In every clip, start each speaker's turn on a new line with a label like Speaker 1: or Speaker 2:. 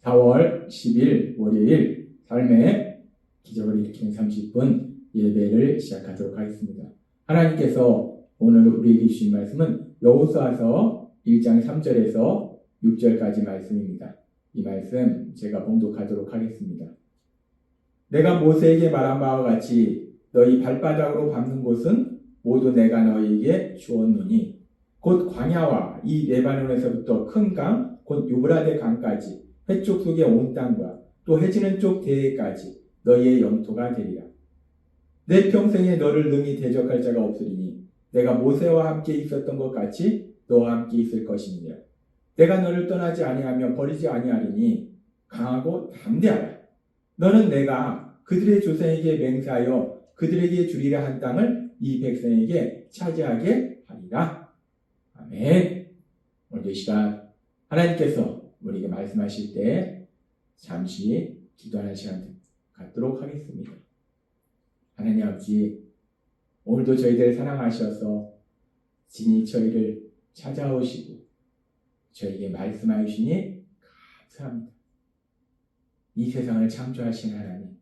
Speaker 1: 4월 10일 월요일 삶의 기적을 일으키는 30분 예배를 시작하도록 하겠습니다. 하나님께서 오늘 우리에게 주신 말씀은 여호수아서 1장 3절에서 6절까지 말씀입니다. 이 말씀 제가 봉독하도록 하겠습니다. 내가 모세에게 말한 바와 같이 너희 발바닥으로 밟는 곳은 모두 내가 너희에게 주었노니 곧 광야와 이 레바논에서부터 큰 강 곧 유브라데 강까지 해쪽 속의 온 땅과 또 해지는 쪽 대해까지 너희의 영토가 되리라. 내 평생에 너를 능히 대적할 자가 없으리니 내가 모세와 함께 있었던 것 같이 너와 함께 있을 것이니라. 내가 너를 떠나지 아니하며 버리지 아니하리니 강하고 담대하라. 너는 내가 그들의 조상에게 맹세하여 그들에게 주리라 한 땅을 이 백성에게 차지하게 하리라. 아멘. 오늘 이 시간 하나님께서 우리에게 말씀하실 때 잠시 기도하는 시간 갖도록 하겠습니다. 하나님 아버지, 오늘도 저희들 사랑하셔서 진히 저희를 찾아오시고 저에게 말씀하여 주시니 감사합니다. 이 세상을 창조하신 하나님,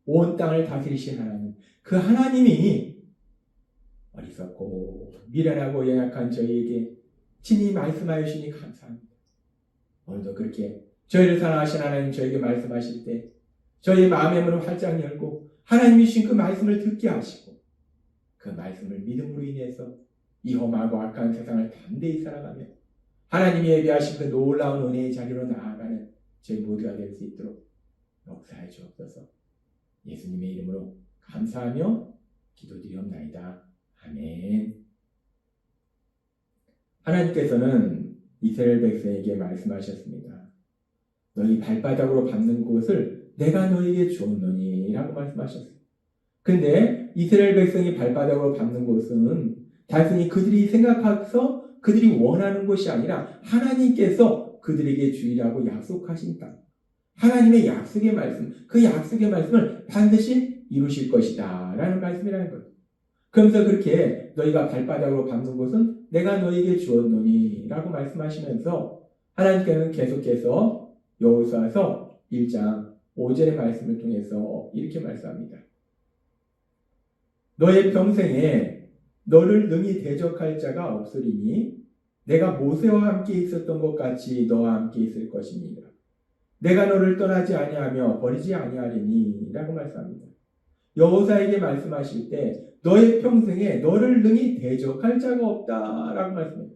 Speaker 1: 온 땅을 다스리신 하나님, 그 하나님이 어리석고 미련하고 연약한 저희에게 친히 말씀하여 주시니 감사합니다. 오늘도 그렇게 저희를 사랑하신 하나님 저에게 말씀하실 때 저희의 마음의 문을 활짝 열고 하나님이 주신 그 말씀을 듣게 하시고 그 말씀을 믿음으로 인해서 이 험하고 악한 세상을 담대히 살아가며 하나님이 예비하신 그 놀라운 은혜의 자리로 나아가는 저희 모두가 될 수 있도록 역사해 주옵소서. 예수님의 이름으로 감사하며 기도드리옵나이다. 아멘. 하나님께서는 이스라엘 백성에게 말씀하셨습니다. 너희 발바닥으로 밟는 곳을 내가 너희에게 주었노니 라고 말씀하셨어요. 근데 이스라엘 백성이 발바닥으로 밟는 곳은 단순히 그들이 생각해서 그들이 원하는 곳이 아니라 하나님께서 그들에게 주리라고 약속하신 땅. 하나님의 약속의 말씀, 그 약속의 말씀을 반드시 이루실 것이다 라는 말씀이라는 거예요. 그러면서 그렇게 너희가 발바닥으로 밟는 곳은 내가 너희에게 주었노니 라고 말씀하시면서 하나님께서는 계속해서 여호수아서 1장 5절의 말씀을 통해서 이렇게 말씀합니다. 너의 평생에 너를 능히 대적할 자가 없으리니 내가 모세와 함께 있었던 것 같이 너와 함께 있을 것입니다. 내가 너를 떠나지 아니하며 버리지 아니하리니 라고 말씀합니다. 여호수아에게 말씀하실 때 너의 평생에 너를 능히 대적할 자가 없다라고 말씀해요.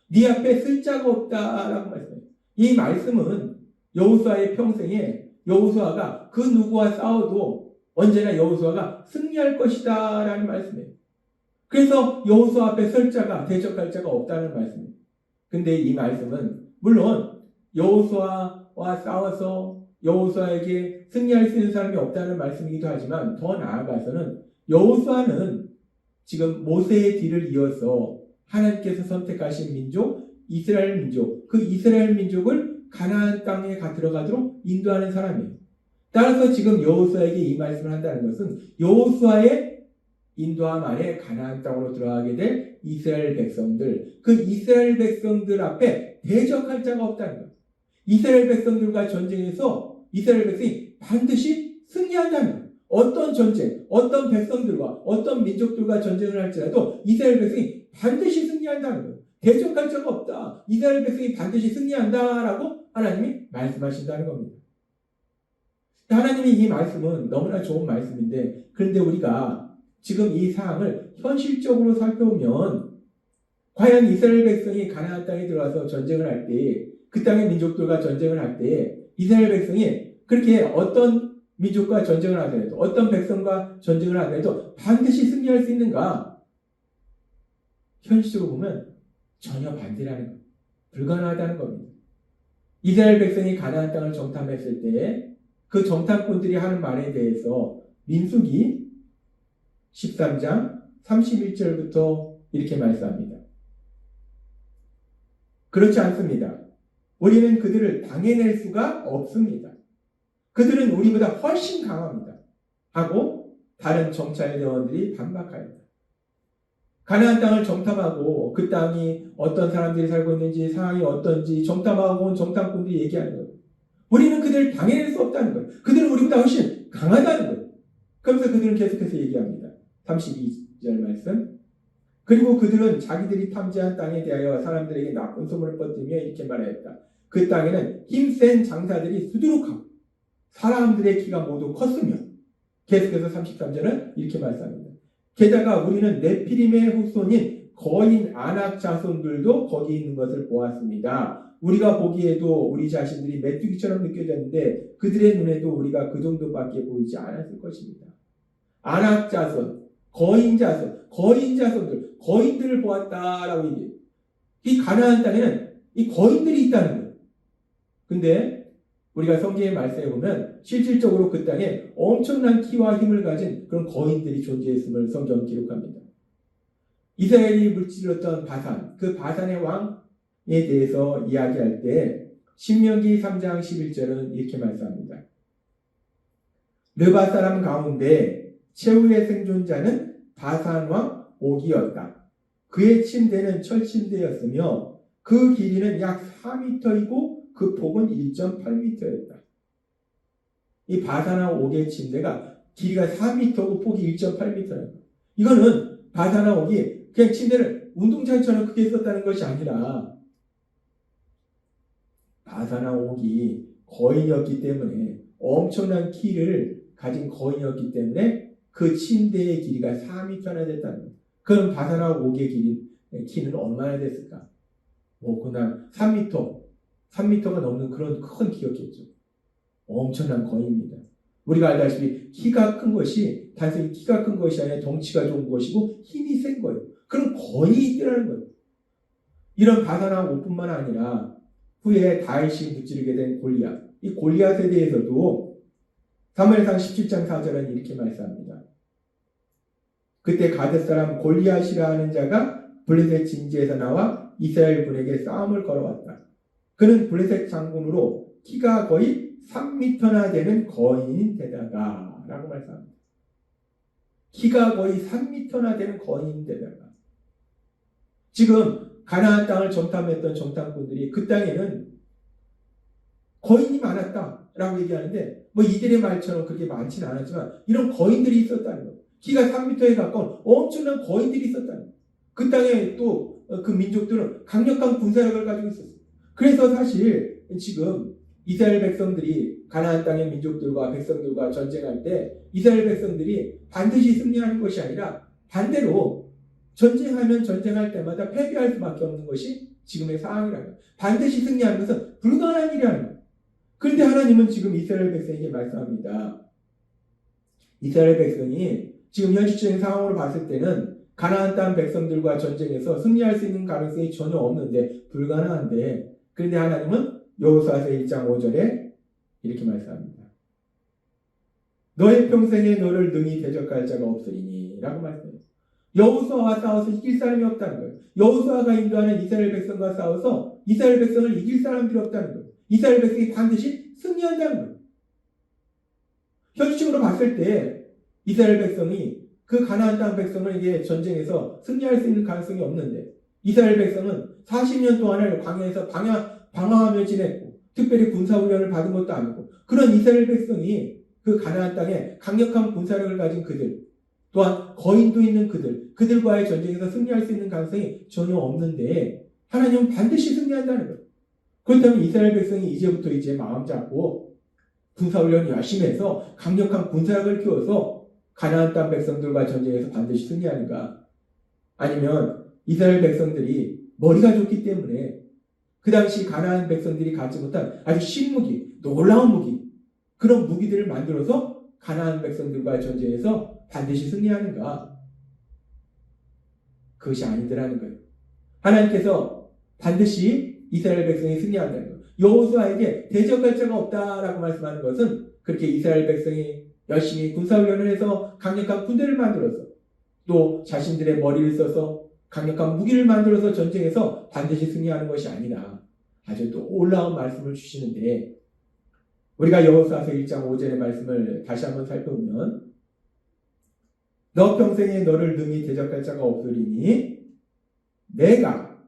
Speaker 1: 네 앞에 쓸 자가 없다라고 말씀해요. 이 말씀은 여호수아의 평생에 여호수아가 그 누구와 싸워도 언제나 여호수아가 승리할 것이다라는 말씀이에요. 그래서 여호수아 앞에 설 자가 대적할 자가 없다는 말씀이에요. 근데 이 말씀은 물론 여호수아와 싸워서 여호수아에게 승리할 수 있는 사람이 없다는 말씀이기도 하지만 더 나아가서는 여호수아는 지금 모세의 뒤를 이어서 하나님께서 선택하신 민족, 이스라엘 민족, 그 이스라엘 민족을 가나안 땅에 들어가도록 인도하는 사람이에요. 따라서 지금 여호수아에게 이 말씀을 한다는 것은 여호수아의 인도함 아래 가나안 땅으로 들어가게 될 이스라엘 백성들, 그 이스라엘 백성들 앞에 대적할 자가 없다는 거예요. 이스라엘 백성들과 전쟁에서 이스라엘 백성이 반드시 승리한다는 거예요. 어떤 전쟁, 어떤 백성들과 어떤 민족들과 전쟁을 할지라도 이스라엘 백성이 반드시 승리한다는 거예요. 대적할 자가 없다. 이스라엘 백성이 반드시 승리한다라고 하나님이 말씀하신다는 겁니다. 하나님이 이 말씀은 너무나 좋은 말씀인데 그런데 우리가 지금 이 사항을 현실적으로 살펴보면 과연 이스라엘 백성이 가나안 땅에 들어와서 전쟁을 할 때 그 땅의 민족들과 전쟁을 할 때 이스라엘 백성이 그렇게 어떤 민족과 전쟁을 하더라도 어떤 백성과 전쟁을 하더라도 반드시 승리할 수 있는가? 현실적으로 보면 전혀 반대라는 겁니다. 불가능하다는 겁니다. 이스라엘 백성이 가나안 땅을 정탐했을 때 그 정탐꾼들이 하는 말에 대해서 민수기 13장 31절부터 이렇게 말씀합니다. 그렇지 않습니다. 우리는 그들을 당해낼 수가 없습니다. 그들은 우리보다 훨씬 강합니다. 하고 다른 정찰 대원들이 반박하였다. 가나안 땅을 정탐하고 그 땅이 어떤 사람들이 살고 있는지 상황이 어떤지 정탐하고 온 정탐꾼들이 얘기하는 거예요. 우리는 그들을 당해낼 수 없다는 거예요. 그들은 우리보다 훨씬 강하다는 거예요. 그러면서 그들은 계속해서 얘기합니다. 32절 말씀. 그리고 그들은 자기들이 탐지한 땅에 대하여 사람들에게 나쁜 소문을 뻗으며 이렇게 말하였다. 그 땅에는 힘센 장사들이 수두룩하고 사람들의 키가 모두 컸으며, 계속해서 33절은 이렇게 말씀합니다. 게다가 우리는 네피림의 후손인 거인 아낙 자손들도 거기 있는 것을 보았습니다. 우리가 보기에도 우리 자신들이 메뚜기처럼 느껴졌는데 그들의 눈에도 우리가 그 정도밖에 보이지 않았을 것입니다. 아낙 자손, 거인 자손, 거인 자손들, 거인들을 보았다라고 얘기해요. 이 가나안 땅에는 이 거인들이 있다는 거예요. 근데 우리가 성경의 말씀에 보면 실질적으로 그 땅에 엄청난 키와 힘을 가진 그런 거인들이 존재했음을 성경은 기록합니다. 이스라엘이 물질렀던 바산, 그 바산의 왕에 대해서 이야기할 때 신명기 3장 11절은 이렇게 말씀합니다. 르바 사람 가운데 최후의 생존자는 바산 왕 옥이었다. 그의 침대는 철침대였으며 그 길이는 약 4m이고 그 폭은 1.8m였다. 이 바사나 옥의 침대가 길이가 4m고 폭이 1.8m예요. 이거는 바사나 옥이 그냥 침대를 운동장처럼 크게 썼다는 것이 아니라 바사나 옥이 거인이었기 때문에, 엄청난 키를 가진 거인이었기 때문에 그 침대의 길이가 4m나 됐다는 거예요. 그럼 바사나 옥의 키는 얼마나 됐을까? 그냥 3m가 넘는 그런 큰 키였겠죠. 엄청난 거인입니다. 우리가 알다시피 키가 큰 것이 단순히 키가 큰 것이 아니라 덩치가 좋은 것이고 힘이 센 거예요. 그런 거인이 있더라는 거예요. 이런 바사나 옥뿐만 아니라 후에 다윗이 무찌르게 된 골리앗, 이 골리앗에 대해서도 사무엘상 17장 4절은 이렇게 말씀합니다. 그때 가드 사람 골리앗이라 하는 자가 블레셋 진지에서 나와 이스라엘 군에게 싸움을 걸어왔다. 그는 블레셋 장군으로 키가 거의 3m나 되는 거인인데다가 라고 말씀합니다. 키가 거의 3m나 되는 거인인데다가 지금 가나안 땅을 정탐했던 정탐꾼들이 그 땅에는 거인이 많았다라고 얘기하는데 이들의 말처럼 그렇게 많지는 않았지만 이런 거인들이 있었다는 거예요. 키가 3m에 가까운 엄청난 거인들이 있었다는 거예요. 그 땅에 또 그 민족들은 강력한 군사력을 가지고 있었어요. 그래서 사실 지금 이스라엘 백성들이 가나안 땅의 민족들과 백성들과 전쟁할 때 이스라엘 백성들이 반드시 승리하는 것이 아니라 반대로 전쟁하면 전쟁할 때마다 패배할 수밖에 없는 것이 지금의 상황이라는 거예요. 반드시 승리하는 것은 불가능한 일이라는 거예요. 그런데 하나님은 지금 이스라엘 백성에게 말씀합니다. 이스라엘 백성이 지금 현실적인 상황으로 봤을 때는 가나안 땅 백성들과 전쟁에서 승리할 수 있는 가능성이 전혀 없는데, 불가능한데, 그런데 하나님은 여호수아서 1장 5절에 이렇게 말씀합니다. 너의 평생에 너를 능히 대적할 자가 없으리니 라고 말씀해요. 여호수아와 싸워서 이길 사람이 없다는 거예요. 여호수아가 인도하는 이스라엘 백성과 싸워서 이스라엘 백성을 이길 사람들이 없다는 거예요. 이스라엘 백성이 반드시 승리한다는 거예요. 현실적으로 봤을 때 이스라엘 백성이 그 가나안 땅 백성에게 전쟁에서 승리할 수 있는 가능성이 없는데, 이스라엘 백성은 40년 동안을 광야에서 방황하며 지냈고 특별히 군사훈련을 받은 것도 아니고, 그런 이스라엘 백성이 그 가나안 땅에 강력한 군사력을 가진 그들, 또한 거인도 있는 그들과의 전쟁에서 승리할 수 있는 가능성이 전혀 없는데 하나님은 반드시 승리한다는 거예요. 그렇다면 이스라엘 백성이 이제부터 마음 잡고 군사훈련을 열심히 해서 강력한 군사력을 키워서 가나안 땅 백성들과 전쟁에서 반드시 승리하는가? 아니면 이스라엘 백성들이 머리가 좋기 때문에 그 당시 가나안 백성들이 갖지 못한 아주 신무기, 놀라운 무기, 그런 무기들을 만들어서 가나안 백성들과 전쟁에서 반드시 승리하는가? 그것이 아니더라는 거예요. 하나님께서 반드시 이스라엘 백성이 승리한다는 거예요. 여호수아에게 대적할 자가 없다라고 말씀하는 것은 그렇게 이스라엘 백성이 열심히 군사훈련을 해서 강력한 군대를 만들어서 또 자신들의 머리를 써서 강력한 무기를 만들어서 전쟁에서 반드시 승리하는 것이 아니라 아주 또 놀라운 말씀을 주시는데, 우리가 여호수아서 1장 5절의 말씀을 다시 한번 살펴보면 너 평생에 너를 능히 대적할 자가 없으리니 내가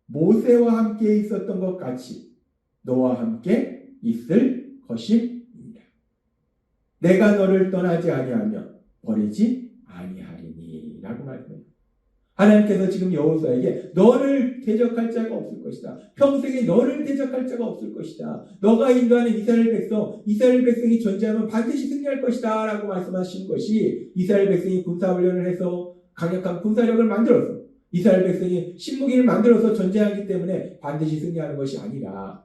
Speaker 1: 모세와 함께 있었던 것 같이 너와 함께 있을 것임이니라. 내가 너를 떠나지 아니하며 버리지 아니하리니 라고 말합니다. 하나님께서 지금 여호수아에게 너를 대적할 자가 없을 것이다. 평생에 너를 대적할 자가 없을 것이다. 너가 인도하는 이스라엘 백성이 존재하면 반드시 승리할 것이다 라고 말씀하시는 것이, 이스라엘 백성이 군사훈련을 해서 강력한 군사력을 만들어서 이스라엘 백성이 신무기를 만들어서 전쟁하기 때문에 반드시 승리하는 것이 아니라,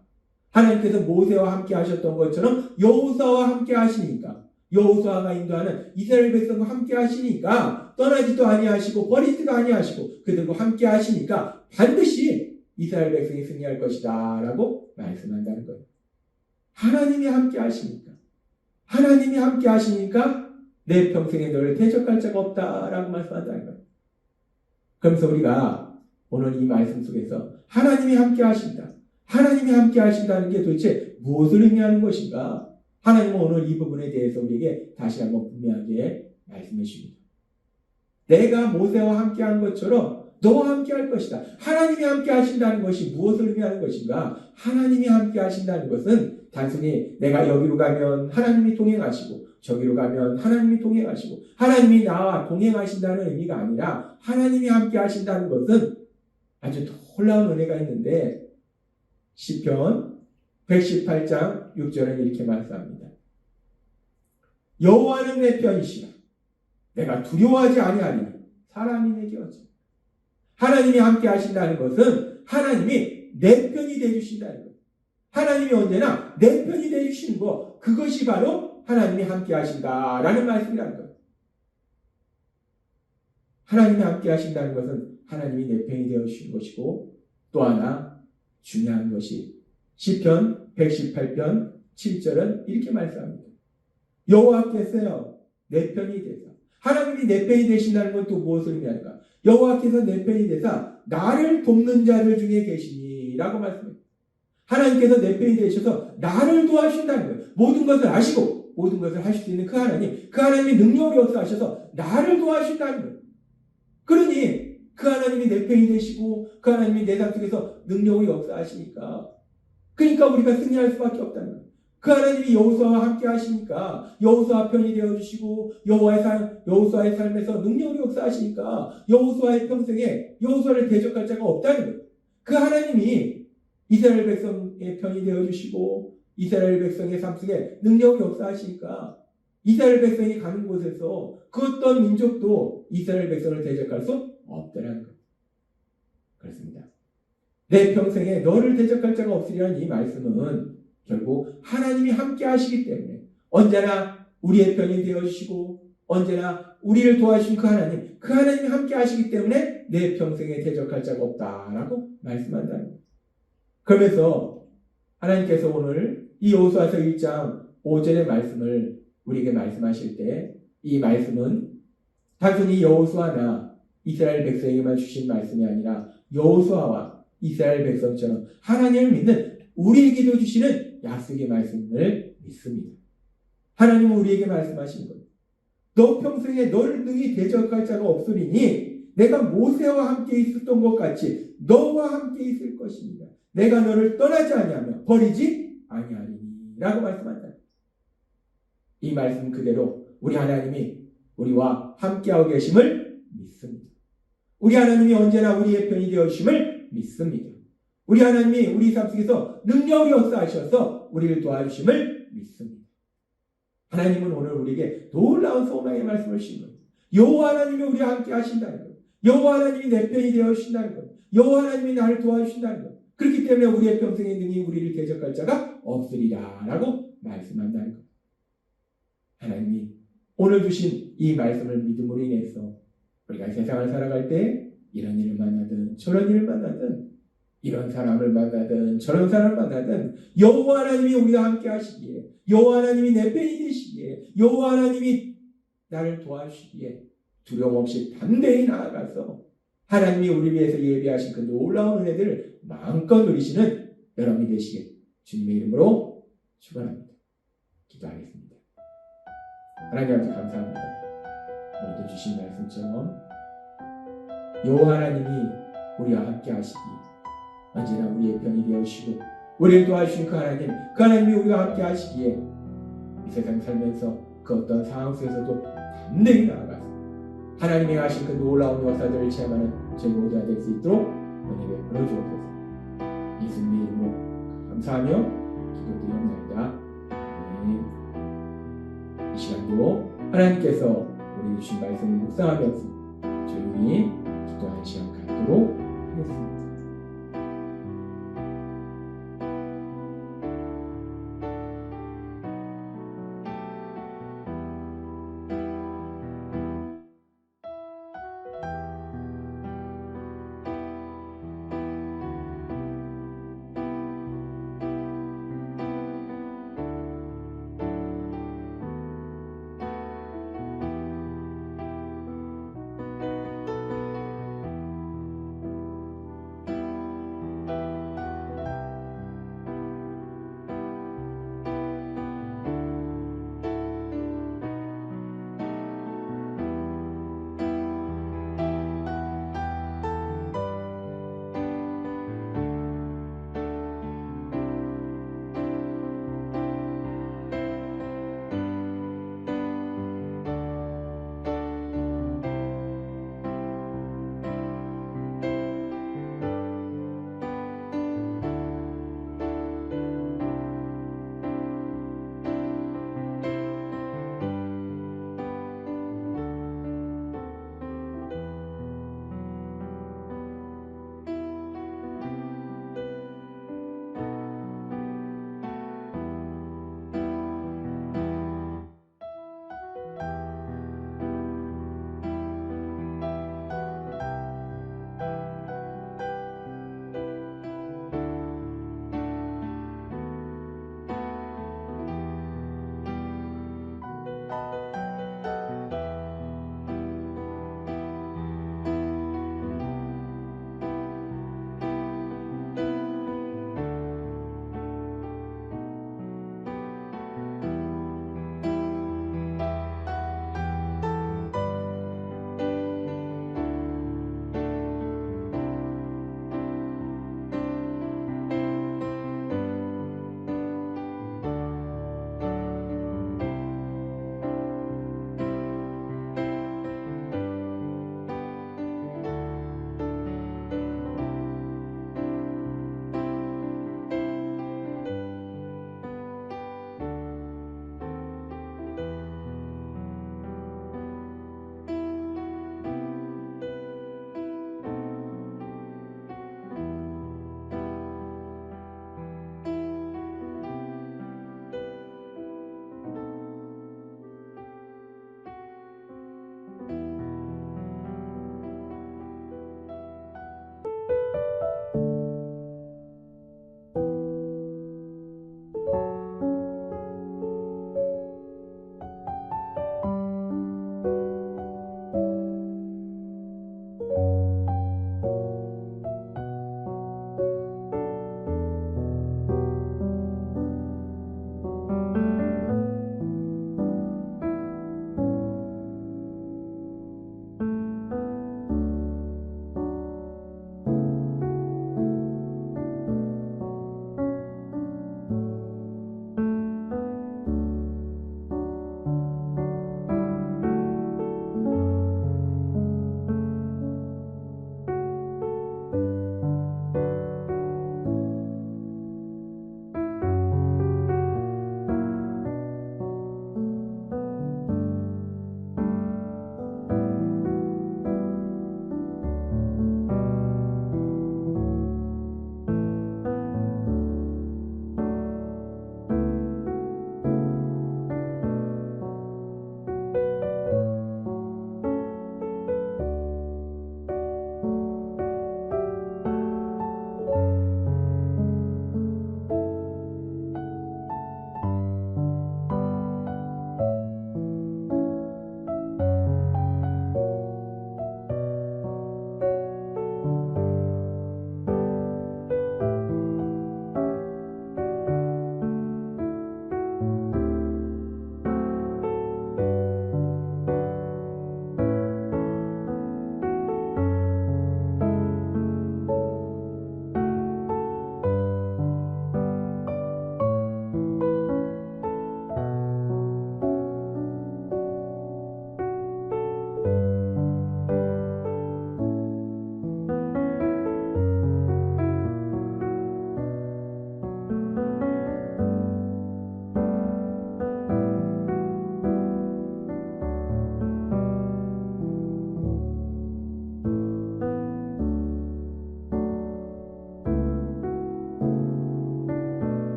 Speaker 1: 하나님께서 모세와 함께 하셨던 것처럼 여호수아와 함께 하시니까, 여호수아가 인도하는 이스라엘 백성과 함께 하시니까 떠나지도 아니하시고 버리지도 아니하시고 그들과 함께 하시니까 반드시 이스라엘 백성이 승리할 것이다 라고 말씀한다는 거예요. 하나님이 함께 하시니까 내 평생에 너를 대적할 자가 없다라고 말씀한다는 거예요. 그러면서 우리가 오늘 이 말씀 속에서 하나님이 함께 하신다는 게 도대체 무엇을 의미하는 것인가? 하나님은 오늘 이 부분에 대해서 우리에게 다시 한번 분명하게 말씀해 주십니다. 내가 모세와 함께 한 것처럼 너와 함께 할 것이다. 하나님이 함께 하신다는 것이 무엇을 의미하는 것인가? 하나님이 함께 하신다는 것은 단순히 내가 여기로 가면 하나님이 동행하시고 저기로 가면 하나님이 동행하시고 하나님이 나와 동행하신다는 의미가 아니라, 하나님이 함께 하신다는 것은 아주 놀라운 은혜가 있는데, 시편 118장 6절은 이렇게 말씀합니다. 여호와는 내 편이시라. 내가 두려워하지 아니하리니 사람이 내게 어찌. 하나님이 함께 하신다는 것은 하나님이 내 편이 되어주신다는 것. 하나님이 언제나 내 편이 되어주시는 것, 그것이 바로 하나님이 함께 하신다라는 말씀이라는 것. 하나님이 함께 하신다는 것은 하나님이 내 편이 되어주시는 것이고, 또 하나 중요한 것이 시편 118편 7절은 이렇게 말씀합니다. 여호와께서요 내 편이 되사. 하나님이 내 편이 되신다는 건 또 무엇을 의미할까? 여호와께서 내 편이 되사 나를 돕는 자들 중에 계시니 라고 말씀합니다. 하나님께서 내 편이 되셔서 나를 도와주신다는 거예요. 모든 것을 아시고 모든 것을 하실 수 있는 그 하나님이 능력으로 역사하셔서 나를 도와주신다는 거예요. 그러니 그 하나님이 내 편이 되시고 그 하나님이 내 삶 속에서 능력으로 역사하시니까, 그러니까 우리가 승리할 수밖에 없다는 거예요. 그 하나님이 여호수아와 함께 하시니까 여호수아 편이 되어주시고 여호수아의 삶에서 능력으로 역사하시니까 여호수아의 평생에 여호수아를 대적할 자가 없다는 거예요. 그 하나님이 이스라엘 백성의 편이 되어주시고 이스라엘 백성의 삶 속에 능력으로 역사하시니까 이스라엘 백성이 가는 곳에서 그 어떤 민족도 이스라엘 백성을 대적할 수 없다는 거예요. 그렇습니다. 내 평생에 너를 대적할 자가 없으리라는 이 말씀은 결국 하나님이 함께 하시기 때문에, 언제나 우리의 편이 되어주시고 언제나 우리를 도와주신 그 하나님이 함께 하시기 때문에 내 평생에 대적할 자가 없다라고 말씀한다는 거예요. 그러면서 하나님께서 오늘 이 여호수아서 1장 5절의 말씀을 우리에게 말씀하실 때, 이 말씀은 단순히 여호수아나 이스라엘 백성에게만 주신 말씀이 아니라 여호수아와 이스라엘 백성처럼 하나님을 믿는 우리에게도 주시는 약속의 말씀을 믿습니다. 하나님은 우리에게 말씀하신 거예요. 너 평생에 너를 능히 대적할 자가 없으리니 내가 모세와 함께 있었던 것 같이 너와 함께 있을 것입니다. 내가 너를 떠나지 아니하며 버리지 아니하리니 라고 말씀한다. 이 말씀 그대로 우리 하나님이 우리와 함께하고 계심을 믿습니다. 우리 하나님이 언제나 우리의 편이 되어주심을 믿습니다. 우리 하나님이 우리 삶 속에서 능력이 역사하셔서 우리를 도와주심을 믿습니다. 하나님은 오늘 우리에게 놀라운 소망의 말씀을 주신 거예요. 여호와 하나님이 우리와 함께 하신다는 거예요. 여호와 하나님이 내 편이 되어주신다는 거예요. 여호와 하나님이 나를 도와주신다는 거예요. 그렇기 때문에 우리의 평생에 능히 우리를 대적할 자가 없으리라 라고 말씀한다는 거예요. 하나님이 오늘 주신 이 말씀을 믿음으로 인해서 우리가 세상을 살아갈 때 이런 일을 만나든 저런 일을 만나든 이런 사람을 만나든 저런 사람을 만나든 여호와 하나님이 우리와 함께 하시기에, 여호와 하나님이 내 편이 되시기에, 여호와 하나님이 나를 도와주시기에 두려움 없이 담대히 나아가서 하나님이 우리 위해서 예비하신 그 놀라운 은혜들을 마음껏 누리시는 여러분이 되시길 주님의 이름으로 축원합니다. 기도하겠습니다. 하나님 아버지 감사합니다. 오늘도 주신 말씀처럼 여호와 하나님이 우리와 함께 하시기, 언제나 우리의 편이 되어주시고 우리를 도와주신 그 하나님이 우리와 함께 하시기에 이 세상 살면서 그 어떤 상황 속에서도 담대히 나아가서 하나님이 하신 그 놀라운 역사들을 체험하는 저희 모두가 될 수 있도록 은혜 베풀어 주옵소서. 예수님의 이름으로 감사하며 기도드리옵나이다. 아멘. 이 시간도 하나님께서 우리 주신 말씀을 묵상하면서 조용히 기도하는 시간 갖도록 하겠습니다.